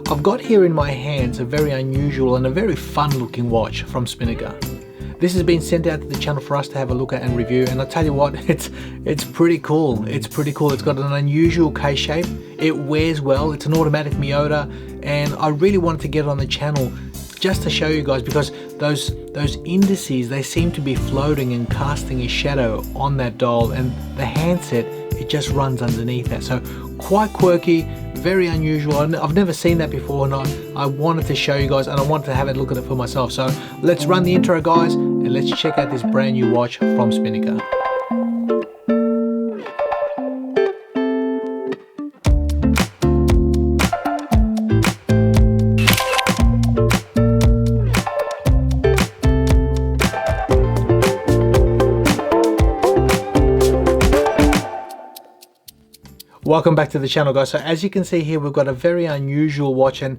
I've got here in my hands a very unusual and a very fun looking watch from Spinnaker. This has been sent out to the channel for us to have a look at and review, and I'll tell you what, it's pretty cool. It's pretty cool. It's got an unusual case shape. It wears well. It's an automatic Miyota, and I really wanted to get it on the channel just to show you guys, because those indices, they seem to be floating and casting a shadow on that dial, and the handset, it just runs underneath that. So quite quirky, very unusual. I've never seen that before, and I wanted to show you guys, and I wanted to have a look at it for myself. So let's run the intro, guys, and let's check out this brand new watch from Spinnaker. Welcome back to the channel, guys. So as you can see here, we've got a very unusual watch, and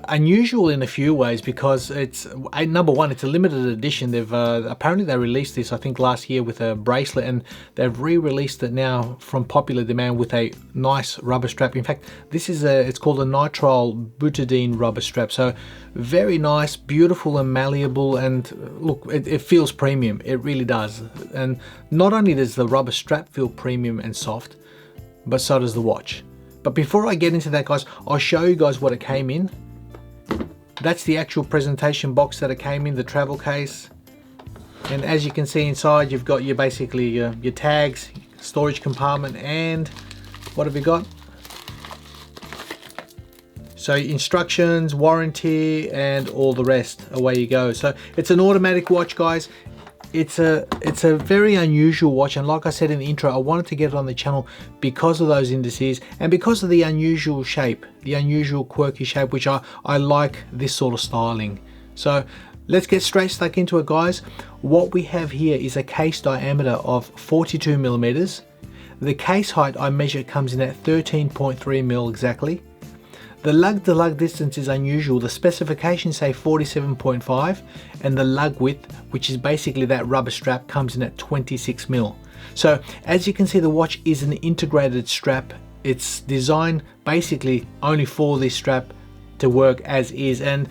unusual in a few ways, because it's number one, it's a limited edition. They've apparently they released this, I think, last year with a bracelet, and they've re-released it now from popular demand with a nice rubber strap. In fact, this is it's called a nitrile butadiene rubber strap. So very nice, beautiful and malleable, and look, it feels premium. It really does. And not only does the rubber strap feel premium and soft, but so does the watch. But before I get into that, guys, I'll show you guys what it came in. That's the actual presentation box that it came in, the travel case. And as you can see inside, you've got basically your tags, storage compartment, and what have you got? So instructions, warranty, and all the rest. Away you go. So it's an automatic watch, guys. It's a very unusual watch, and like I said in the intro, I wanted to get it on the channel because of those indices and because of the unusual shape, the unusual quirky shape, which I like this sort of styling. So let's get straight stuck into it, guys. What we have here is a case diameter of 42 millimeters. The case height I measure comes in at 13.3 mil exactly. The lug-to-lug distance is unusual. The specifications say 47.5, and the lug width, which is basically that rubber strap, comes in at 26 mil. So as you can see, the watch is an integrated strap. It's designed basically only for this strap to work as is, and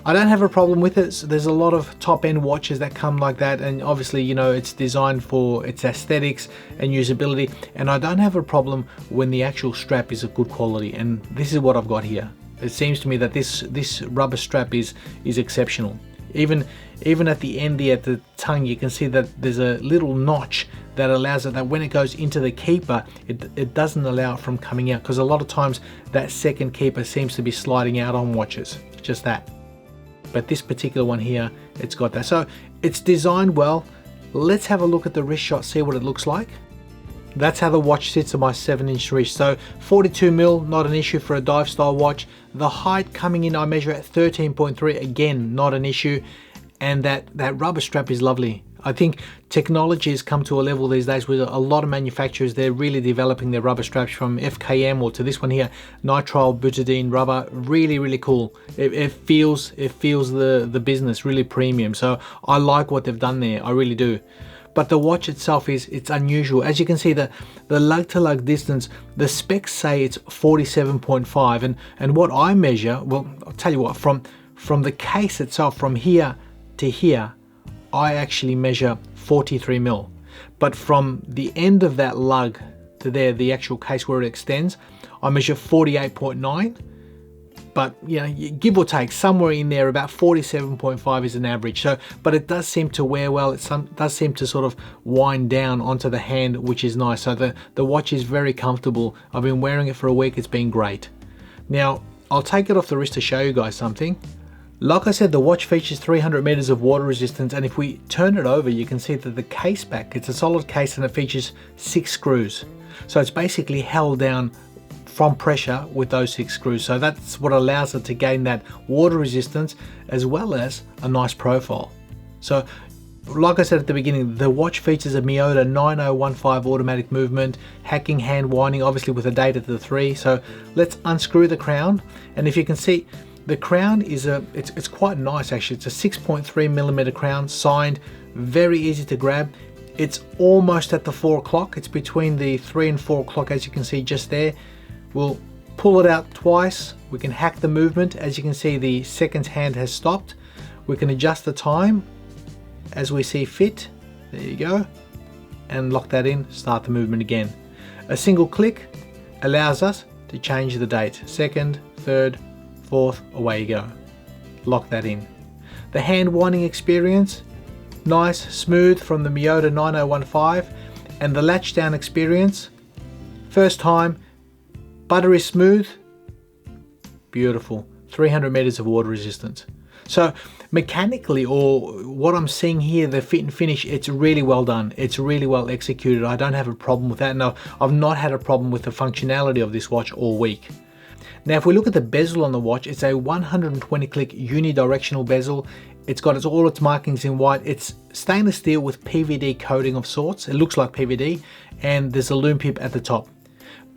I don't have a problem with it. So there's a lot of top-end watches that come like that, and obviously, you know, it's designed for its aesthetics and usability, and I don't have a problem when the actual strap is of good quality, and this is what I've got here. It seems to me that this rubber strap is exceptional. Even at the end here, at the tongue, you can see that there's a little notch that allows it, that when it goes into the keeper, it doesn't allow it from coming out, because a lot of times that second keeper seems to be sliding out on watches, just that. But this particular one here, it's got that. So it's designed well. Let's have a look at the wrist shot, see what it looks like. That's how the watch sits on my 7-inch wrist. So 42 mil, not an issue for a dive style watch. The height coming in, I measure at 13.3, again, not an issue. And that rubber strap is lovely. I think technology has come to a level these days where a lot of manufacturers, they're really developing their rubber straps, from FKM or to this one here, nitrile butadiene rubber. Really, really cool. It feels the business, really premium. So I like what they've done there, I really do. But the watch itself it's unusual. As you can see, the lug-to-lug distance, the specs say it's 47.5, and what I measure, well, I'll tell you what, from the case itself, from here to here, I actually measure 43 mil. But from the end of that lug to there, the actual case where it extends, I measure 48.9. But you know, give or take, somewhere in there, about 47.5 is an average. So, but it does seem to wear well. It does seem to sort of wind down onto the hand, which is nice. So the watch is very comfortable. I've been wearing it for a week. It's been great. Now, I'll take it off the wrist to show you guys something. Like I said, the watch features 300 meters of water resistance, and if we turn it over, you can see that the case back, it's a solid case, and it features 6 screws. So it's basically held down from pressure with those 6 screws. So that's what allows it to gain that water resistance as well as a nice profile. So like I said at the beginning, the watch features a Miyota 9015 automatic movement, hacking, hand winding, obviously with a date at the 3. So let's unscrew the crown, and if you can see, the crown is it's quite nice actually. It's a 6.3 millimeter crown, signed, very easy to grab. It's almost at the 4 o'clock. It's between the 3 and 4 o'clock, as you can see just there. We'll pull it out twice. We can hack the movement. As you can see, the seconds hand has stopped. We can adjust the time as we see fit. There you go. And lock that in, start the movement again. A single click allows us to change the date. Second, third, fourth, away you go. Lock that in. The hand winding experience, nice, smooth from the Miyota 9015. And the latch down experience, first time, buttery smooth, beautiful, 300 meters of water resistance. So mechanically, or what I'm seeing here, the fit and finish, it's really well done. It's really well executed. I don't have a problem with that. No, I've not had a problem with the functionality of this watch all week. Now, if we look at the bezel on the watch, it's a 120 click unidirectional bezel. It's got all its markings in white. It's stainless steel with PVD coating of sorts. It looks like PVD, and there's a lume pip at the top.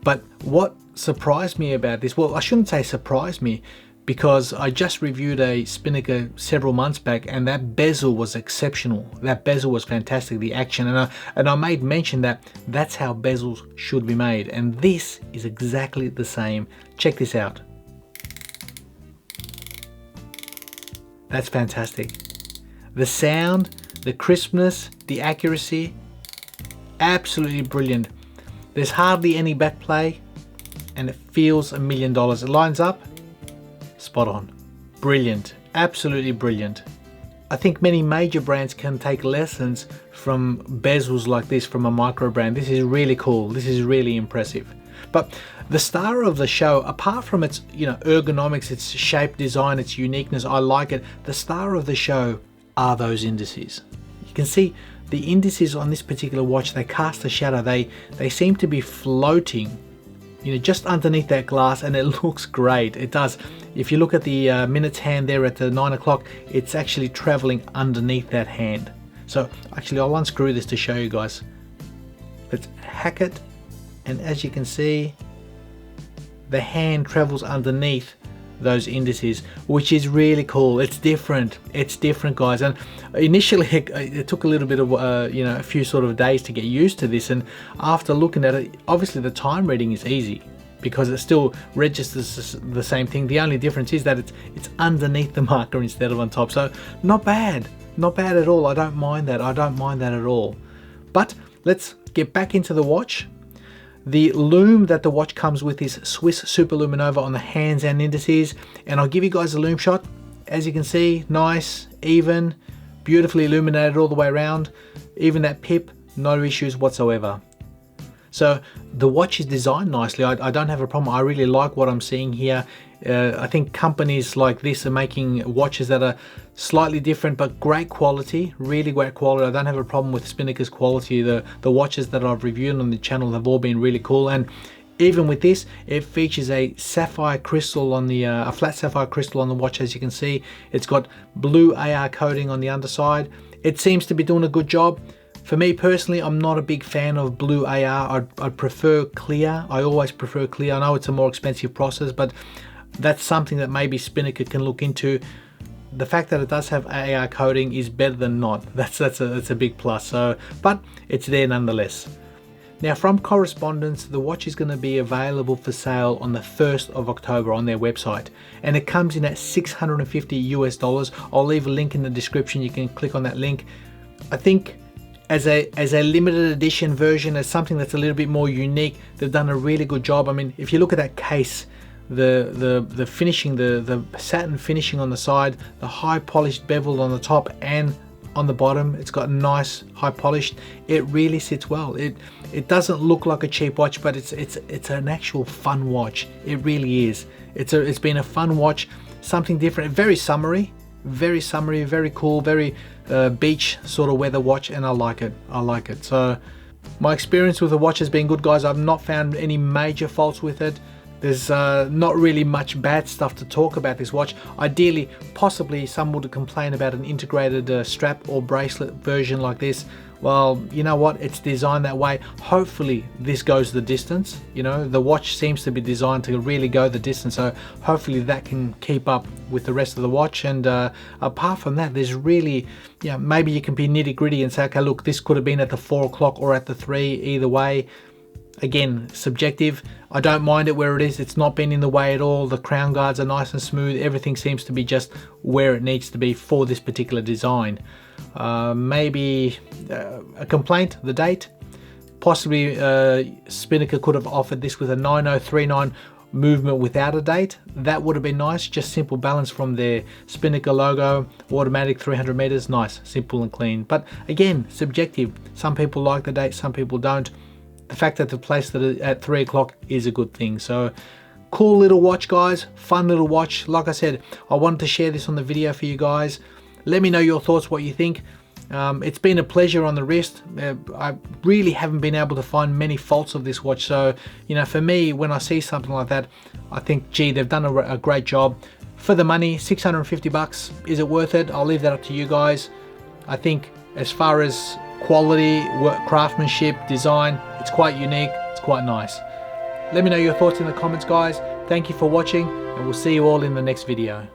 But what surprised me about this, well, I shouldn't say surprised me, because I just reviewed a Spinnaker several months back, and that bezel was exceptional. That bezel was fantastic, the action, and I made mention that that's how bezels should be made, and this is exactly the same. Check this out. That's fantastic. The sound, the crispness, the accuracy, absolutely brilliant. There's hardly any back play, and it feels $1 million. It lines up, spot on. Brilliant, absolutely brilliant. I think many major brands can take lessons from bezels like this from a micro brand. This is really cool. This is really impressive. But the star of the show, apart from its ergonomics, its shape, design, its uniqueness, I like it. The star of the show are those indices. You can see the indices on this particular watch, they cast a shadow. They seem to be floating, just underneath that glass, and it looks great. It does. If you look at the minutes hand there at the 9 o'clock, it's actually traveling underneath that hand. So actually, I'll unscrew this to show you guys. Let's hack it. And as you can see, the hand travels underneath those indices, which is really cool. It's different. It's different, guys. And initially, it took a little bit of, a few sort of days to get used to this. And after looking at it, obviously the time reading is easy because it still registers the same thing. The only difference is that it's underneath the marker instead of on top. So not bad. Not bad at all. I don't mind that. I don't mind that at all. But let's get back into the watch. The lume that the watch comes with is Swiss Superluminova on the hands and indices, and I'll give you guys a lume shot. As you can see, nice, even, beautifully illuminated all the way around. Even that pip, no issues whatsoever. So the watch is designed nicely. I don't have a problem. I really like what I'm seeing here. I think companies like this are making watches that are slightly different but great quality, really great quality. I don't have a problem with Spinnaker's quality. The watches that I've reviewed on the channel have all been really cool, and even with this, it features a sapphire crystal on the a flat sapphire crystal on the watch. As you can see, it's got blue AR coating on the underside. It seems to be doing a good job. For me personally, I'm not a big fan of blue AR. I'd prefer clear. I always prefer clear. I know it's a more expensive process, but that's something that maybe Spinnaker can look into. The fact that it does have AR coating is better than not. That's a big plus. So, but it's there nonetheless. Now, from correspondence, the watch is going to be available for sale on the 1st of October on their website, and it comes in at $650 US. I'll leave a link in the description. You can click on that link. I think as a limited edition version, as something that's a little bit more unique, they've done a really good job. I mean, if you look at that case, the finishing, the satin finishing on the side, the high polished bevel on the top and on the bottom, it's got nice high polished. It really sits well. It doesn't look like a cheap watch, but it's an actual fun watch. It really is. It's been a fun watch, something different, very summery, very cool, very beach sort of weather watch, and I like it. So my experience with the watch has been good, guys. I've not found any major faults with it. There's not really much bad stuff to talk about this watch. Ideally, possibly some would complain about an integrated strap or bracelet version like this. Well, you know what? It's designed that way. Hopefully this goes the distance. The watch seems to be designed to really go the distance. So hopefully that can keep up with the rest of the watch. And apart from that, there's really, maybe you can be nitty gritty and say, okay, look, this could have been at the 4 o'clock or at the 3, either way. Again, subjective. I don't mind it where it is. It's not been in the way at all. The crown guards are nice and smooth. Everything seems to be just where it needs to be for this particular design. Maybe a complaint, the date. Possibly Spinnaker could have offered this with a 9039 movement without a date. That would have been nice. Just simple balance from their Spinnaker logo, automatic 300 meters, nice, simple and clean. But again, subjective. Some people like the date, some people don't. The fact that they placed it at 3 o'clock is a good thing. So cool little watch, guys, fun little watch. Like I said, I wanted to share this on the video for you guys. Let me know your thoughts, what you think. It's been a pleasure on the wrist. I really haven't been able to find many faults of this watch, so you know, for me, when I see something like that, I think, gee, they've done a great job for the money. 650 bucks, is it worth it? I'll leave that up to you guys. I think as far as quality, work, craftsmanship, design, it's quite unique, it's quite nice. Let me know your thoughts in the comments, guys. Thank you for watching, and we'll see you all in the next video.